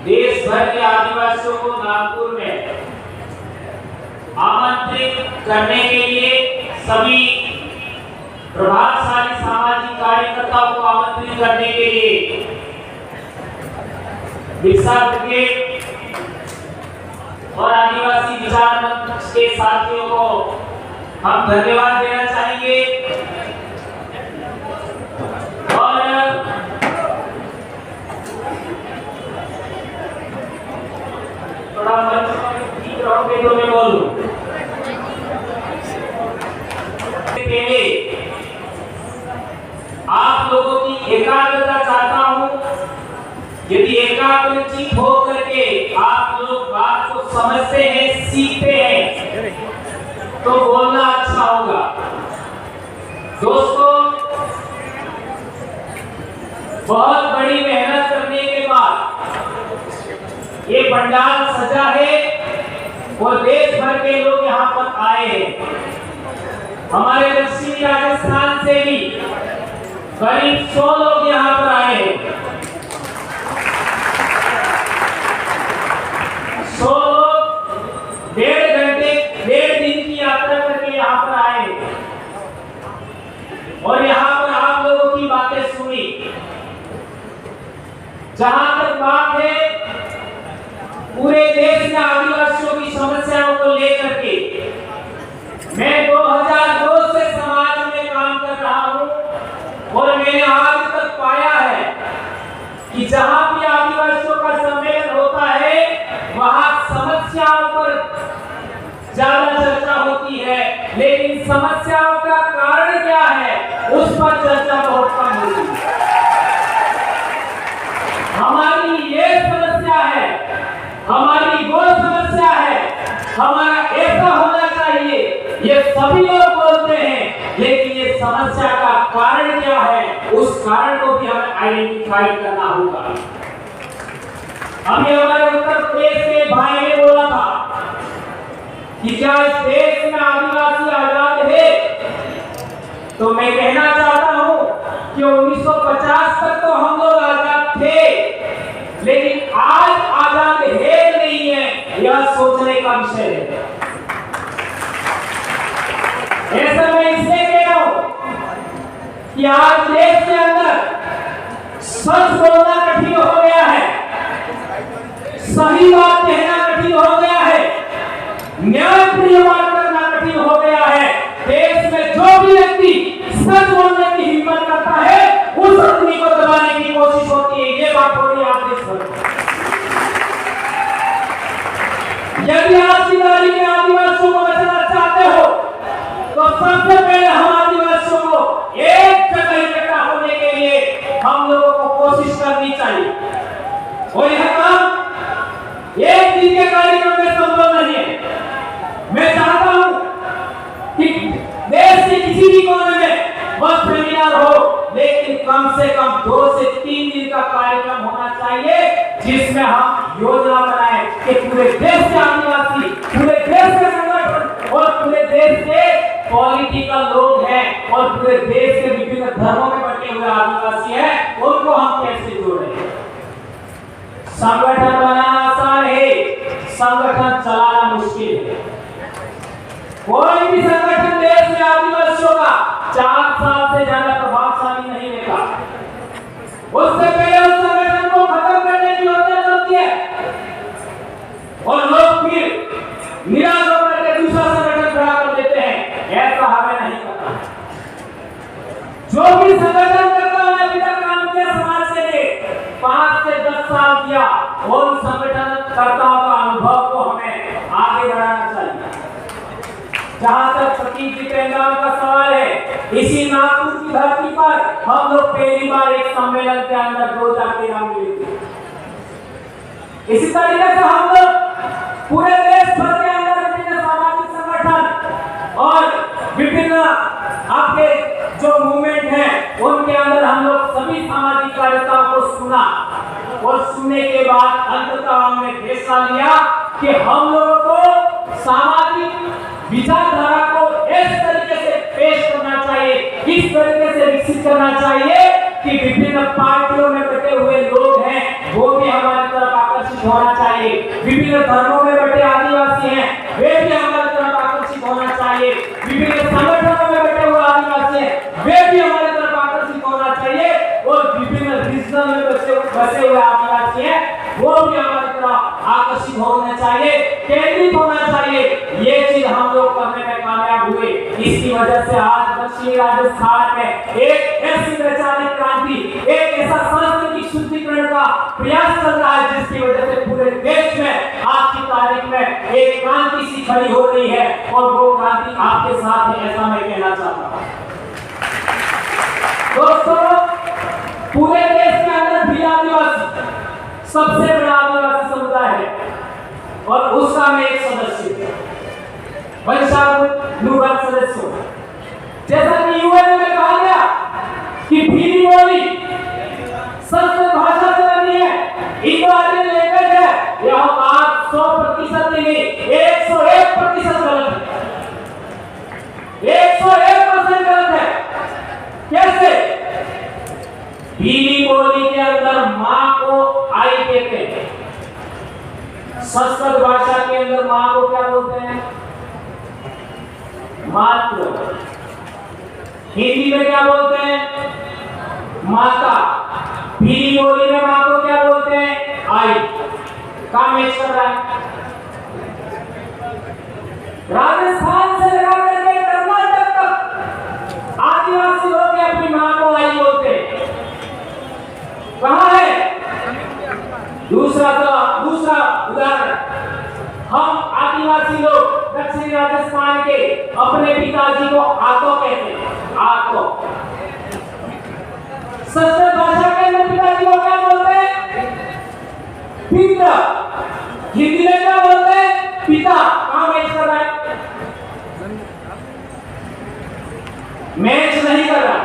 देश भर के आदिवासियों को नागपुर में आमंत्रित करने के लिए सभी प्रभावशाली सामाजिक कार्यकर्ताओं को आमंत्रित करने के लिए बिरसा ब्रिगेड और आदिवासी विचार मंच के साथियों को हम धन्यवाद देना चाहेंगे। और थोड़ा मंच ठीक रहोगे तो मैं बोलूं। पहले आप लोगों की एकाग्रता चाहता हूं। यदि एकाग्रचित हो करके आप लोग बात को समझते हैं, सीखते हैं, तो बोलना अच्छा होगा। दोस्तों, बहुत बड़ी मेहनत करने के बाद ये पंडाल सजा है और देश भर के लोग यहाँ पर आए हैं। हमारे दक्षिणी राजस्थान से भी करीब 100 लोग यहाँ पर आए हैं। 100 लोग डेढ़ दिन की यात्रा करके यहाँ पर आए और यहाँ पर आप लोगों की बातें सुनी। जहां तक बात है पूरे देश में आदिवासियों की समस्याओं को लेकर के, मैं 2002 से समाज में काम कर रहा हूं और मैंने आज तक पाया है कि जहां भी आदिवासियों का सम्मेलन होता है वहां समस्याओं पर ज्यादा चर्चा होती है, लेकिन समस्याओं का कारण क्या है उस पर चर्चा बहुत कम होती है। हमारी ये समस्या है, हमारी वो समस्या है, हमारा ऐसा होना चाहिए, ये सभी लोग बोलते हैं, लेकिन ये समस्या का कारण क्या है उस कारण को भी हमें आइडेंटिफाई करना होगा। अभी हमारे उत्तर प्रदेश के भाई ने बोला था कि क्या इस देश में आदिवासी आजाद है, तो मैं कहना चाहता हूं कि 1950 तक तो हम लोग आजाद थे, लेकिन आज आजाद है नहीं है, यह सोचने का विषय है। ऐसा मैं इसलिए कह रहा हूं कि आज देश के अंदर सच बोलना कठिन हो गया है, सही बात कहना कठिन हो गया है, न्यायप्रिय बात करना कठिन हो गया है। देश में जो भी व्यक्ति सच बोलने की हिम्मत करता है उस आदमी को दबाने की कोशिश होती है। ये बात हो रही है आप देश भर। यदि आप सिंगारी के आदिवासियों को बचाना चाहते हो तो सबसे पहले हम आदिवासियों को एक जगह इकट्ठा होने के लिए हम लोगों को कोशिश करनी चाहिए। और यह काम एक दिन के कार्यक्रम में संभव नहीं है। मैं चाहता हूं कि देश के किसी भी कोने में बस सेमिनार हो, लेकिन कम से कम 2 से 3 दिन का कार्यक्रम होना चाहिए जिसमें हम योजना बनाएं कि पूरे देश के आदिवासी, पूरे देश के संगठन और पूरे देश के पॉलिटिकल लोग हैं और पूरे देश के विभिन्न धर्मों में बटे हुए आदिवासी हैं, उनको हम कैसे जोड़ें। संगठन बनाना आसान है, संगठन चलाना मुश्किल है। कोई भी संगठन देश में आदिवासियों का 4 साल से ज्यादा प्रभावशाली नहीं रहता। उससे पहले उस संगठन को खत्म करने की योजना चलती है और लोग फिर निराश होकर के दूसरा संगठन खड़ा कर देते हैं। ऐसा हमें नहीं करना। जो भी संगठन करता है अभी तक काम किया समाज के लिए 5 से 10 साल किया, और संगठन कर्ताओं का अनुभव को हमें आगे बढ़ाना चाहिए। जहां तक सतीश जितेंद्र का सवाल है, इसी नागपुर की धरती पर हम लोग पहली बार एक सम्मेलन के अंदर 2013 में मिले थे। इसी तरीके से हम लोग पूरे देश भर के अंदर विभिन्न सामाजिक संगठन और विभिन्न आपके जो मूवमेंट हैं उनके अंदर हम लोग सभी सामाजिक कार्यकर्ताओं को सुना और सुनने के बाद अंततः हमने फैसला लिया कि हम लोगों को सामाजिक विचारधारा को इस तरीके से पेश करना चाहिए, इस तरीके से विकसित करना चाहिए कि विभिन्न पार्टियों में बटे हुए लोग हैं वो भी हमारी तरफ आकर्षित होना चाहिए। विभिन्न धर्मों में बैठे आदिवासी हैं, वे भी हमारी तरफ आकर्षित होना चाहिए। विभिन्न संगठनों में बैठे हुए आदिवासी हैं, वे भी हमारी तरफ आकर्षित होना चाहिए। और विभिन्न रीजन में बसे हुए आदिवासी हैं, वो भी हमारी तरफ आकर्षित होना चाहिए, केंद्रित होना चाहिए। ये चीज हम लोग करने में कामयाब हुए। इसकी वजह से आज दक्षिणी राजस्थान में एक ऐसी वैचारिक क्रांति, एक ऐसा सांस्कृतिक शुद्धिकरण का प्रयास चल रहा है, जिसकी वजह से पूरे देश में आज की तारीख में एक क्रांति सी खड़ी हो रही है। और वो क्रांति आपके साथ है, ऐसा मैं कहना चाहता हूं। दोस्तों, पूरे देश के अंदर भी आदिवासी सबसे बड़ा आदिवासी समुदाय है और उसका मैं एक सदस्य वंशानुगत सदस्य हूं। जैसा कि यूएन में कहा गया कि भीली बोली संस्कृत भाषा से बनी है, इंडो आर्यन लैंग्वेज है। यह बात 100% नहीं, 101% गलत है, 101% गलत है। कैसे? भीली बोली के अंदर मां को आई कहते हैं, संस्कृत भाषा के अंदर मां को क्या बोलते हैं? मातृ। हिंदी में क्या बोलते हैं? माता। भीली बोली में मां को क्या बोलते हैं? आई। काम मैच कर रहा है। राजस्थान से लेकर के कर्नाटक तक आदिवासी लोग अपनी मां को आई बोलते हैं। कहां है? दूसरा उदाहरण, हम आदिवासी लोग दक्षिणी राजस्थान के अपने पिताजी को आतो कहते हैं। आतो। संस्कृत भाषा के अंदर पिताजी को क्या बोलते हैं? पिता। हिंदी में क्या बोलते हैं? पिता। कहां मैच कर रहा है? मैच नहीं कर रहा।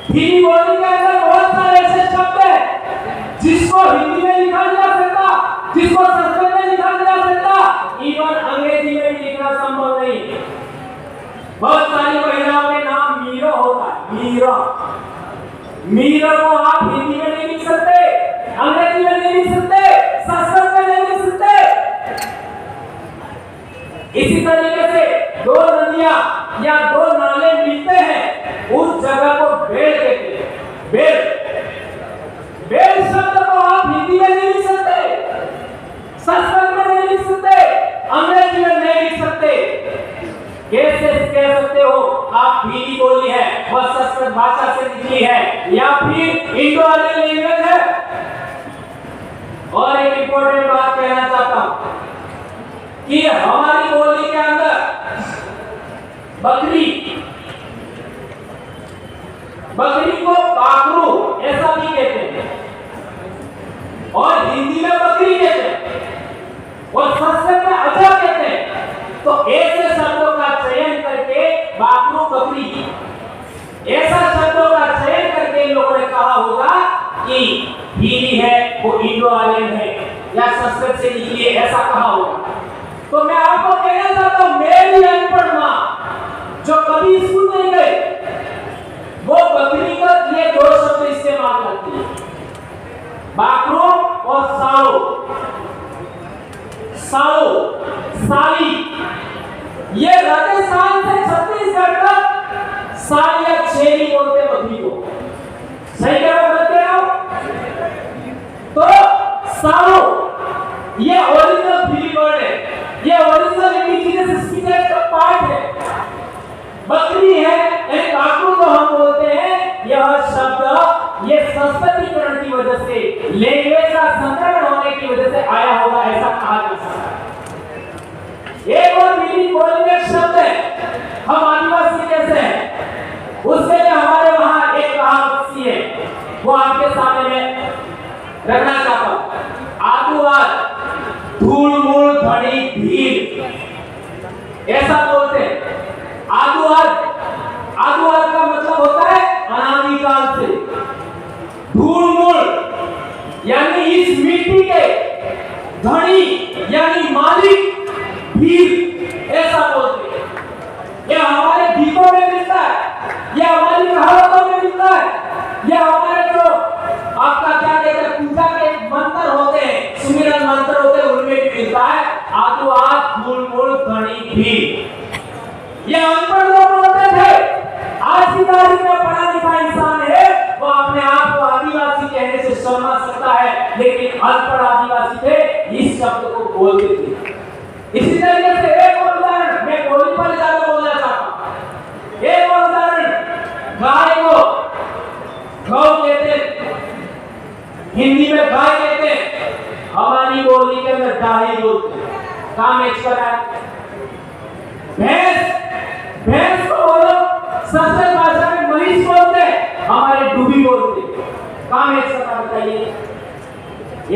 हिंदी बोली के अंदर बहुत सारे ऐसे शब्द हैं जिसको हिंदी में लिखा नहीं जा सकता, जिसको संस्कृत में लिखा नहीं जा सकता, इवन अंग्रेजी में भी लिखना संभव नहीं। बहुत सारी महिलाओं के नाम मीरा होता है। मीरा को आप हिंदी में नहीं लिख सकते, अंग्रेजी में नहीं लिख सकते, संस्कृत में नहीं लिख सकते। इसी तरीके से दो नदियां या दो नाले मिलते हैं, उस जगह को बेल कहते हैं। बेल शब्द को आप हिंदी में नहीं लिख सकते, संस्कृत में नहीं लिख सकते, अंग्रेजी में नहीं लिख सकते। कैसे कह सकते हो आप भीली बोली है, वह संस्कृत भाषा से निकली है या फिर इंडो आर्यन लैंग्वेज है? और एक इंपॉर्टेंट बात कहना चाहता हूं कि हमारी बोली के अंदर बकरी को बाकरू ऐसा भी कहते हैं, और हिंदी में बकरी कहते हैं और संस्कृत में अजा कहते हैं। तो ऐसे शब्दों का चयन करके बाकरू बकरी, ऐसा शब्दों का चयन करके लोगों ने कहा होगा कि भीली है वो इंडो आर्यन है या संस्कृत से निकली है, ऐसा कहा होगा। तो मैं आपको कहना चाहता हूं, मेरी अनपढ़ मां जो कभी स्कूल नहीं गई, वो बकरी का ये दो शब्द इस्तेमाल करती है, बाकरो और साली। ये राजस्थान से छत्तीसगढ़ तक साली या छेली बोलते बकरी को। सही कह रहा हूं? तो सालो ये ओरिजिनल भीली वर्ड है, ये ओरिजिनल इंडिजिनस स्पीचेस का पार्ट है। बकरी है यानी बाकरू जो हम बोलते हैं, यह शब्द ये संस्कृतिकरण की वजह से, लैंग्वेज का संकरण होने की वजह से आया होगा, ऐसा कहा जा सकता है। एक और भीली बोली में शब्द है, हम आदिवासी कैसे हैं उसके लिए हमारे वहां एक कहावत सी है, वो आपके सामने में रखना चाहता हूं। आदुआर धूल मूल धड़ी भीड़, ऐसा बोलते हैं। आदुआर का मतलब होता है अनादिकाल से। धूल मूल यानी इस मिट्टी के धनी यानी मालिक, भीड़ ऐसा बोलते हैं। यह हमारे गीतों में मिलता है, यह हमारी कहावतों में मिलता है, यह हमारे जो आपका क्या कहते हैं पूजा के मंत्र होते हैं, शर्मा सकता है, लेकिन अनपढ़ आदिवासी थे इस शब्द को बोलते थे। इसी तरीके से एक और उदाहरण मैं बोली पर ज्यादा बोलना चाहता हूं। एक और उदाहरण, गाय को गौ कहते हैं, हिंदी में गाय कहते हैं, हमारी बोली के अंदर गाय बोलते हैं। काम मैच कर रहा है। भैंस को बोलो संस्कृत भाषा में महिष बोलते हैं, हमारे डूबी बोलते हैं। काम मैच कर रहा, बताइए।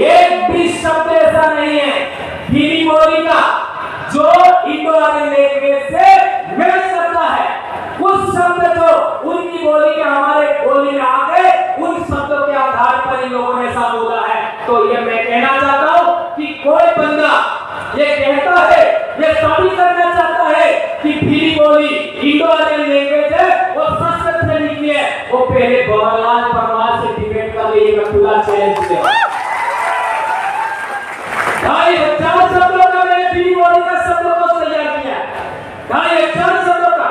एक भी शब्द ऐसा नहीं है भीरी बोली का जो इंडो आर्यन लैंग्वेज से मैच करता है। उस शब्द जो उनकी बोली के हमारे बोली में आ गए, उन शब्दों के आधार पर इन लोगों ने ऐसा बोला है। तो ये मैं कहना चाहता हूं कि कोई बंदा ये कहता है, ये साबित करना चाहता है कि भीरी बोली इंडो आर्यन लैंग्वेज है और संस्कृत से निकली है, वो पहले भवरलाल परमार से डिबेट कर ले, ये खुला चैलेंज है। 2,500 शब्दों का मैंने भीरी बोली का शब्दों को तैयार किया, 2,500 शब्दों का,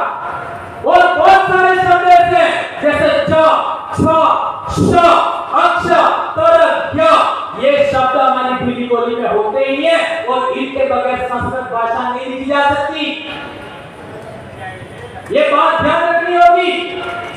और बहुत सारे शब्द ऐसे जैसे च, छ, श, अक्ष, तर, य, ये शब्द हमारी भीरी बोली में होते ही है और इनके बगैर संस्कृत भाषा नहीं लिखी जा सकती। ये बात ध्यान रखनी होगी।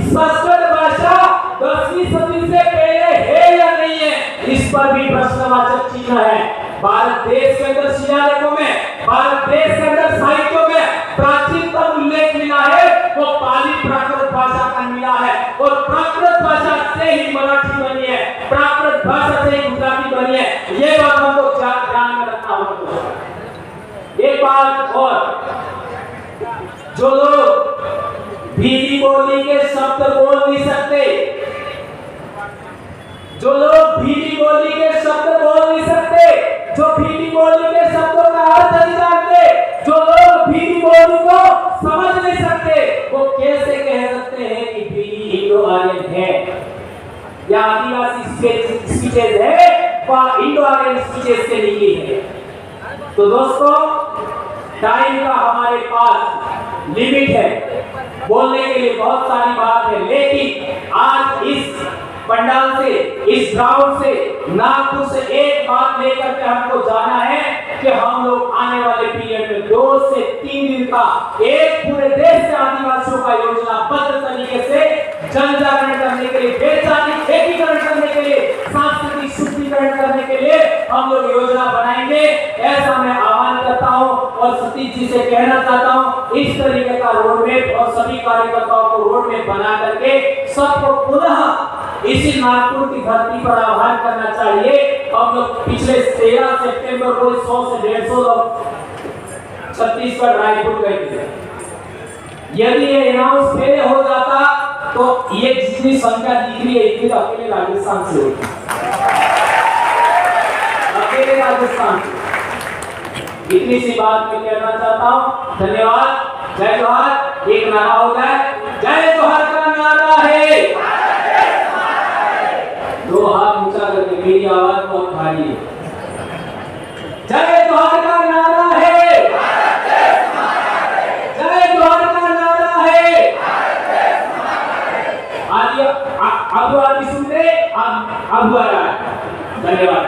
संस्कृत भाषा 10वीं सदी से पहले है या नहीं है, इस पर भी प्रश्नवाचक चिन्ह है। भारत देश के अंदर शिलालेखों में, भारत देश के अंदर साहित्यों में प्राचीनतम उल्लेख मिला है वो पाली प्राकृत भाषा का मिला है, और प्राकृत भाषा से ही मराठी बनी है, प्राकृत भाषा से ही गुजराती बनी है। ये बात हमको ध्यान में रखना होगा। एक बात और, जो लोग भीरी बोली के शब्द बोल नहीं सकते, जो लोग भीरी बोली के शब्द बोल नहीं सकते, जो भीरी बोली के शब्दों का अर्थ नहीं जानते, जो लोग भीरी बोली को समझ नहीं सकते, वो कैसे कह सकते हैं कि भीरी इंडो आर्यन है या आदिवासी स्पीचेज है या इंडो आर्यन स्पीचेज से निकली है। तो दोस्तों, टाइम का हमारे पास लिमिट है, बोलने के लिए बहुत सारी बात है, लेकिन आज इस पंडाल से, इस ग्राउंड से, नागपुर से एक बात लेकर के हमको जाना है कि हम लोग आने वाले पीरियड में 2 से 3 दिन का एक पूरे देश से आदिवासियों का योजनाबद्ध तरीके से जन जागरण करने के लिए, वैचारिक एकीकरण करने के लिए, सांस्कृतिक शुद्धिकरण करने के लिए हम लोग योजना बनाएंगे। ऐसा मैं आह्वान करता हूं और सतीश जी से कहना चाहता हूं, इस तरीके का रोडमैप और सभी कार्यकर्ताओं को रोडमैप बना करके सबको पुनः इसी नागपुर की धरती पर आह्वान करना चाहिए। हम लोग पिछले 13 सितंबर को 100 से 150 लोग छत्तीसगढ़ रायपुर गए थे। यदि ये अनाउंस पहले हो जाता तो ये जितनी संख्या दिख रही है इतनी तो अकेले राजस्थान से होती, अकेले राजस्थान से। इतनी सी बात मैं कहना चाहता हूँ। धन्यवाद। जय जोहार। एक नारा हो जाए, जय जोहार का नारा है। 2 हाथ ऊंचा करके, मेरी आवाज बहुत भारी है। जय जोहार का नारा है, जय जोहार का नारा है। अब सुन रहे, अब आ रहा है। धन्यवाद।